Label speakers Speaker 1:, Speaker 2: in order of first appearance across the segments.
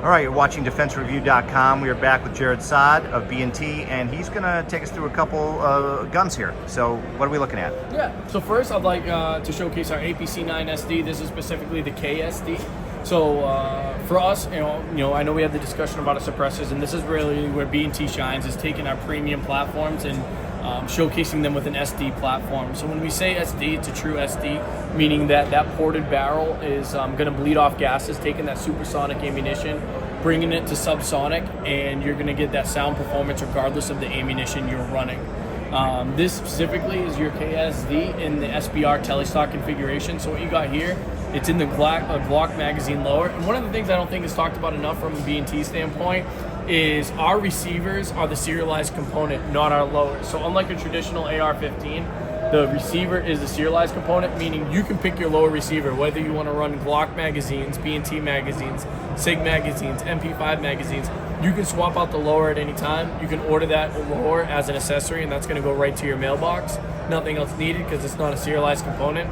Speaker 1: All right, you're watching DefenseReview.com. We are back with Jared Saad of B&T, and he's going to take us through a couple guns here. So what are we looking at?
Speaker 2: Yeah, so first I'd like to showcase our APC9 SD. This is specifically the KSD. So for us, you know, I know we had the discussion about our suppressors, and this is really where B&T shines, is taking our premium platforms and showcasing them with an SD platform. So when we say SD, it's a true SD, meaning that that ported barrel is going to bleed off gases, taking that supersonic ammunition, bringing it to subsonic, and you're going to get that sound performance regardless of the ammunition you're running. This specifically is your KSD in the SBR telestock configuration. So what you got here, it's in the Glock magazine lower. And one of the things I don't think is talked about enough from a B&T standpoint is our receivers are the serialized component, not our lowers. So unlike a traditional AR-15, the receiver is the serialized component, meaning you can pick your lower receiver, whether you want to run Glock magazines, B&T magazines, SIG magazines, MP5 magazines. You can swap out the lower at any time. You can order that lower as an accessory, and that's going to go right to your mailbox. Nothing else needed because it's not a serialized component.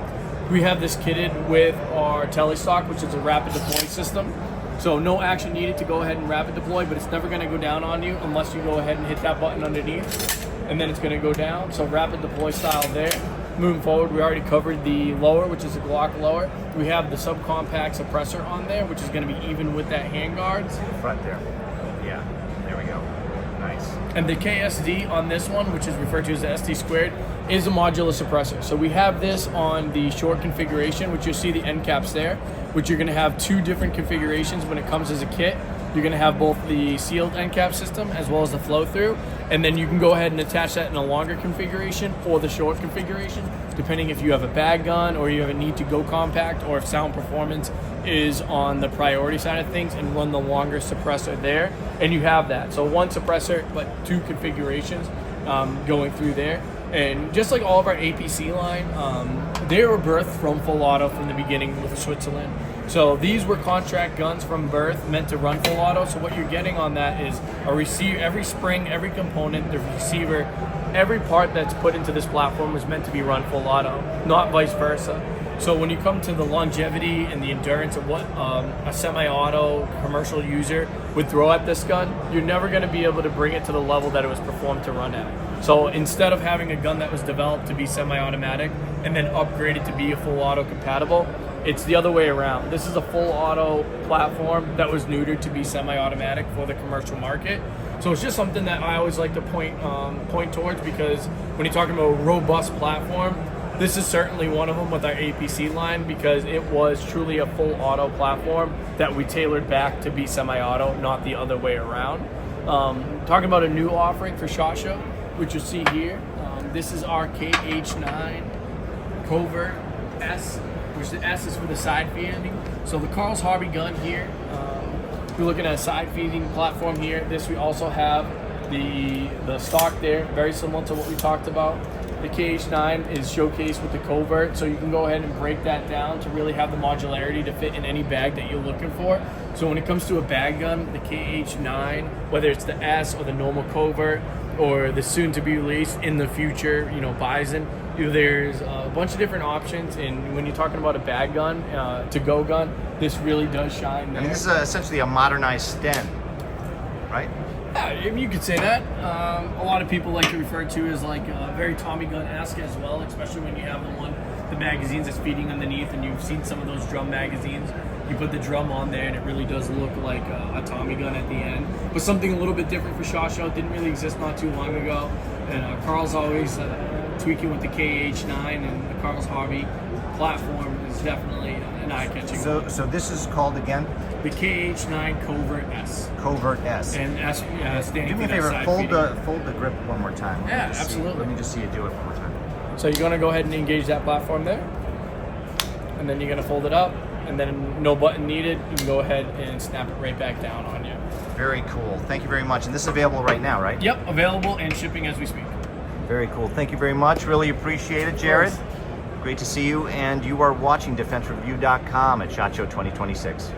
Speaker 2: We have this kitted with our telestock, which is a rapid deploy system. So no action needed to go ahead and rapid deploy, but it's never going to go down on you unless you go ahead and hit that button underneath, and then it's going to go down. So rapid deploy style there. Moving forward, we already covered the lower, which is a Glock lower. We have the subcompact suppressor on there, which is going to be even with that handguard.
Speaker 1: Front there. Yeah, there we go. Nice.
Speaker 2: And the KSD on this one, which is referred to as the SD squared, is a modular suppressor. So we have this on the short configuration, which you'll see the end caps there, which you're going to have two different configurations when it comes as a kit. You're going to have both the sealed end cap system as well as the flow through, and then you can go ahead and attach that in a longer configuration or the short configuration, depending if you have a bag gun or you have a need to go compact, or if sound performance is on the priority side of things, and run the longer suppressor there, and you have that. So one suppressor but two configurations going through there. And just like all of our APC line, they were birthed from full auto from the beginning with Switzerland. So these were contract guns from birth, meant to run full auto. So what you're getting on that is a receiver, every spring, every component, the receiver, every part that's put into this platform is meant to be run full auto, not vice versa. So when you come to the longevity and the endurance of what a semi-auto commercial user would throw at this gun, you're never going to be able to bring it to the level that it was performed to run at. So instead of having a gun that was developed to be semi-automatic and then upgraded to be a full auto compatible, it's the other way around. This is a full auto platform that was neutered to be semi-automatic for the commercial market. So it's just something that I always like to point towards, because when you're talking about a robust platform, this is certainly one of them with our APC line, because it was truly a full auto platform that we tailored back to be semi-auto, not the other way around. Talking about a new offering for SHOT Show, which you see here, this is our KH9 Covert S, which the S is for the side feeding. So the Carl's Hobby gun here, you're looking at a side feeding platform here. This we also have the stock there, very similar to what we talked about. The KH9 is showcased with the Covert, so you can go ahead and break that down to really have the modularity to fit in any bag that you're looking for. So when it comes to a bag gun, the KH9, whether it's the S or the normal Covert or the soon-to-be released in the future, you know, Bison, there's a bunch of different options. And when you're talking about a bag gun, to-go gun, this really does shine there.
Speaker 1: And this is essentially a modernized Sten, right?
Speaker 2: Yeah, you could say that. A lot of people like to refer to as like very Tommy gun-esque as well, especially when you have the magazines that's feeding underneath, and you've seen some of those drum magazines. You put the drum on there and it really does look like a Tommy gun at the end. But something a little bit different for SHOT Show. It didn't really exist not too long ago. And Carl's always tweaking with the KH9, and the Carl's Hobby platform is definitely an eye-catching.
Speaker 1: So this is called again?
Speaker 2: The KH9 Covert S.
Speaker 1: Covert S.
Speaker 2: And S standing
Speaker 1: do me a
Speaker 2: for
Speaker 1: favor,
Speaker 2: that
Speaker 1: fold the grip one more time.
Speaker 2: Yeah, absolutely.
Speaker 1: Let me just see you do it one more time.
Speaker 2: So you're gonna go ahead and engage that platform there, and then you're gonna fold it up, and then no button needed. You can go ahead and snap it right back down on you.
Speaker 1: Very cool. Thank you very much. And this is available right now, right?
Speaker 2: Yep, available and shipping as we speak.
Speaker 1: Very cool. Thank you very much. Really appreciate it, Jared. Great to see you. And you are watching DefenseReview.com at SHOT Show 2026.